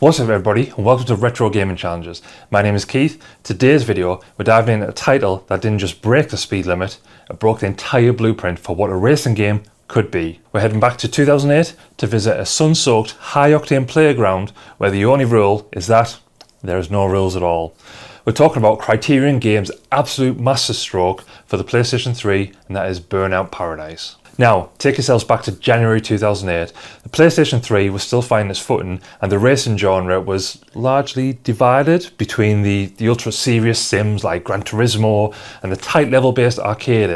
What's up everybody, and welcome to Retro Gaming Challenges. My name is Keith. Today's video, we're diving into a title that didn't just break the speed limit, it broke the entire blueprint for what a racing game could be. We're heading back to 2008 to visit a sun-soaked, high-octane playground where the only rule is that there is no rules at all. We're talking about Criterion Games' absolute masterstroke for the PlayStation 3, and that is Burnout Paradise. Now, take yourselves back to January 2008. The PlayStation 3 was still finding its footing, and the racing genre was largely divided between the ultra-serious sims like Gran Turismo and the tight level-based arcade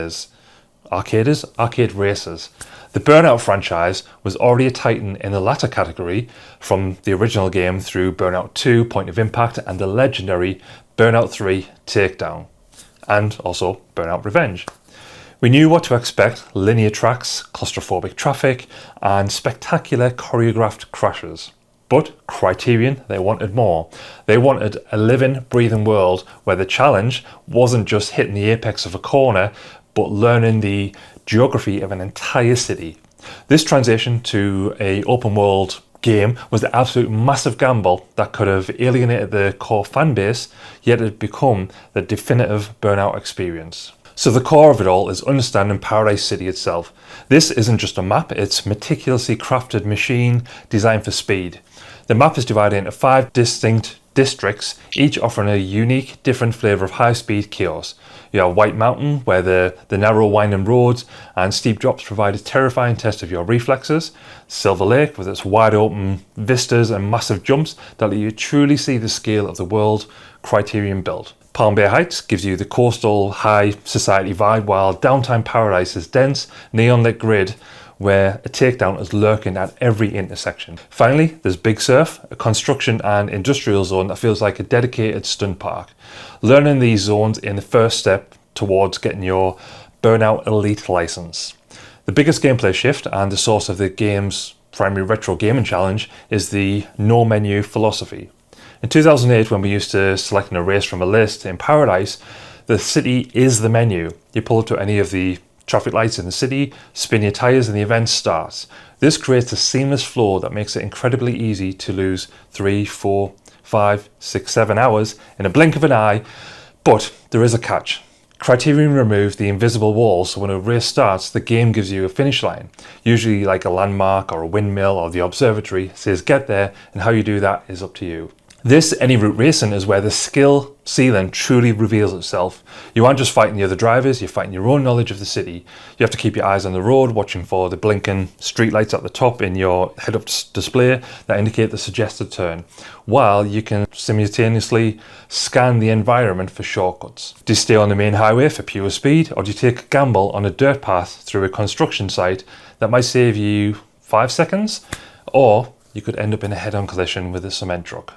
racers. The Burnout franchise was already a titan in the latter category, from the original game through Burnout 2, Point of Impact, and the legendary Burnout 3, Takedown, and also Burnout Revenge. We knew what to expect: linear tracks, claustrophobic traffic, and spectacular choreographed crashes. But Criterion, they wanted more. They wanted a living, breathing world where the challenge wasn't just hitting the apex of a corner, but learning the geography of an entire city. This transition to an open world game was the absolute massive gamble that could have alienated the core fan base, yet it had become the definitive Burnout experience. So the core of it all is understanding Paradise City itself. This isn't just a map, it's a meticulously crafted machine designed for speed. The map is divided into 5 distinct districts, each offering a unique, different flavour of high-speed chaos. You have White Mountain, where the narrow winding roads and steep drops provide a terrifying test of your reflexes. Silver Lake, with its wide open vistas and massive jumps that let you truly see the scale of the world Criterion built. Palm Bay Heights gives you the coastal high society vibe, while Downtown Paradise is dense, neon-lit grid where a takedown is lurking at every intersection. Finally, there's Big Surf, a construction and industrial zone that feels like a dedicated stunt park. Learning these zones is the first step towards getting your Burnout Elite license. The biggest gameplay shift, and the source of the game's primary retro gaming challenge, is the no menu philosophy. In 2008, when we used to selecting a race from a list in Paradise, the city is the menu. You pull up to any of the traffic lights in the city, spin your tyres, and the event starts. This creates a seamless flow that makes it incredibly easy to lose 3, 4, 5, 6, 7 hours in a blink of an eye, but there is a catch. Criterion removed the invisible walls, so when a race starts, the game gives you a finish line, usually like a landmark or a windmill, or the observatory says get there, and how you do that is up to you. This any route racing is where the skill ceiling truly reveals itself. You aren't just fighting the other drivers, you're fighting your own knowledge of the city. You have to keep your eyes on the road, watching for the blinking streetlights at the top in your head-up display that indicate the suggested turn, while you can simultaneously scan the environment for shortcuts. Do you stay on the main highway for pure speed, or do you take a gamble on a dirt path through a construction site that might save you 5 seconds? Or you could end up in a head-on collision with a cement truck.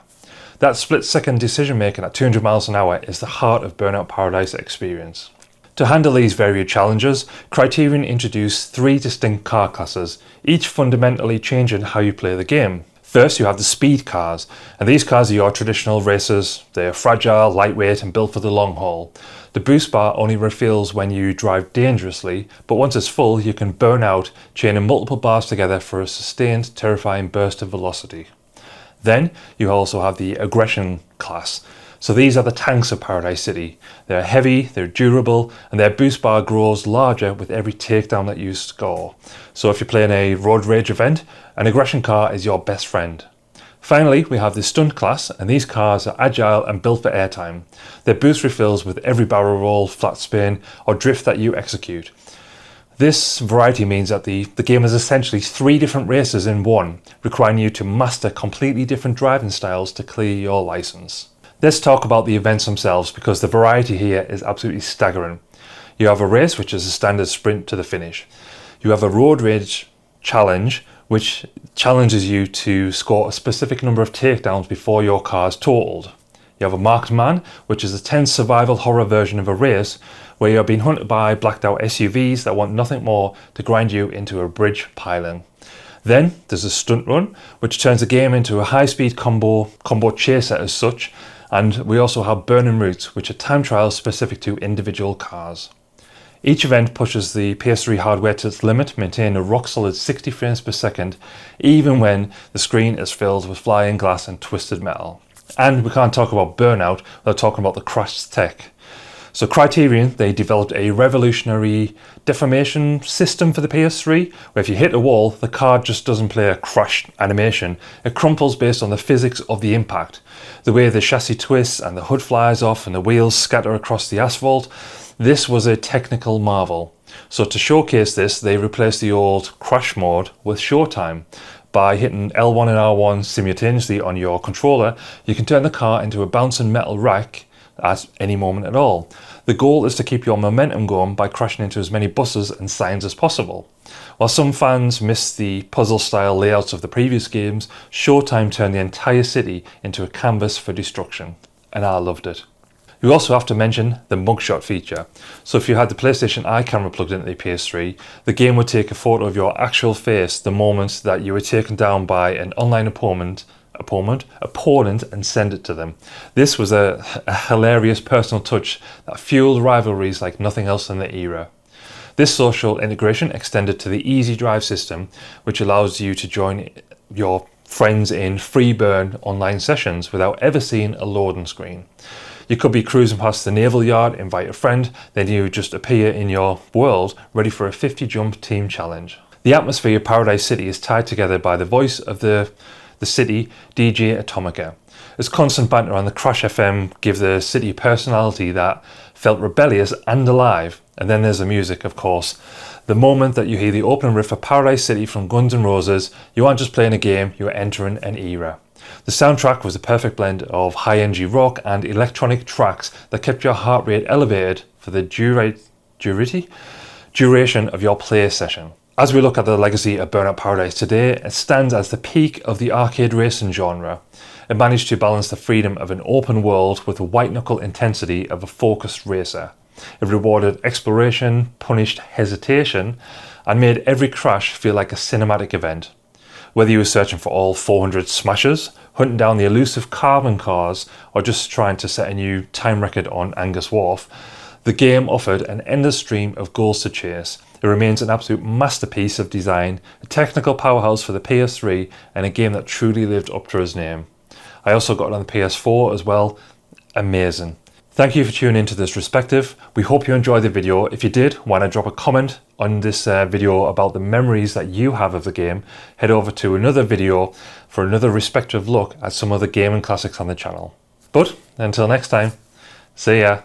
That split-second decision-making at 200 miles an hour is the heart of Burnout Paradise experience. To handle these varied challenges, Criterion introduced 3 distinct car classes, each fundamentally changing how you play the game. First, you have the speed cars, and these cars are your traditional racers. They're fragile, lightweight, and built for the long haul. The boost bar only refills when you drive dangerously, but once it's full, you can burn out, chaining multiple bars together for a sustained, terrifying burst of velocity. Then you also have the aggression class. So these are the tanks of Paradise City. They're heavy, they're durable, and their boost bar grows larger with every takedown that you score. So if you're playing a road rage event, an aggression car is your best friend. Finally, we have the stunt class, and these cars are agile and built for airtime. Their boost refills with every barrel roll, flat spin, or drift that you execute. This variety means that the game is essentially 3 different races in one, requiring you to master completely different driving styles to clear your license. Let's talk about the events themselves, because the variety here is absolutely staggering. You have a race, which is a standard sprint to the finish. You have a road rage challenge, which challenges you to score a specific number of takedowns before your car is totaled. You have a marked man, which is a tense survival horror version of a race, where you're being hunted by blacked out SUVs that want nothing more to grind you into a bridge piling. Then there's a stunt run, which turns the game into a high-speed combo chaser as such, and we also have burning routes, which are time trials specific to individual cars. Each event pushes the PS3 hardware to its limit, maintaining a rock-solid 60 frames per second, even when the screen is filled with flying glass and twisted metal. And we can't talk about Burnout without talking about the crashed tech. So Criterion, they developed a revolutionary deformation system for the PS3, where if you hit a wall, the card just doesn't play a crash animation. It crumples based on the physics of the impact. The way the chassis twists and the hood flies off and the wheels scatter across the asphalt. This was a technical marvel. So to showcase this, they replaced the old crash mode with showtime. By hitting L1 and R1 simultaneously on your controller, you can turn the car into a bouncing metal rack at any moment at all. The goal is to keep your momentum going by crashing into as many buses and signs as possible. While some fans missed the puzzle-style layouts of the previous games, Showtime turned the entire city into a canvas for destruction, and I loved it. You also have to mention the mugshot feature. So if you had the PlayStation Eye camera plugged into the PS3, the game would take a photo of your actual face the moment that you were taken down by an online opponent and send it to them. This was a hilarious personal touch that fueled rivalries like nothing else in the era. This social integration extended to the Easy Drive system, which allows you to join your friends in free burn online sessions without ever seeing a loading screen. You could be cruising past the naval yard, invite a friend, then you just appear in your world ready for a 50 jump team challenge. The atmosphere of Paradise City is tied together by the voice of the city, DJ Atomica. Its constant banter on the Crash FM give the city personality that felt rebellious and alive. And then there's the music, of course. The moment that you hear the opening riff of Paradise City from Guns N' Roses, you aren't just playing a game, you're entering an era. The soundtrack was a perfect blend of high-energy rock and electronic tracks that kept your heart rate elevated for the duration of your play session. As we look at the legacy of Burnout Paradise today, it stands as the peak of the arcade racing genre. It managed to balance the freedom of an open world with the white-knuckle intensity of a focused racer. It rewarded exploration, punished hesitation, and made every crash feel like a cinematic event. Whether you were searching for all 400 smashes, hunting down the elusive carbon cars, or just trying to set a new time record on Angus Wharf, the game offered an endless stream of goals to chase. It remains an absolute masterpiece of design, a technical powerhouse for the PS3, and a game that truly lived up to its name. I also got it on the PS4 as well. Amazing. Thank you for tuning into this retrospective. We hope you enjoyed the video. If you did, why not drop a comment on this video about the memories that you have of the game. Head over to another video for another respective look at some of the gaming classics on the channel. But until next time, see ya.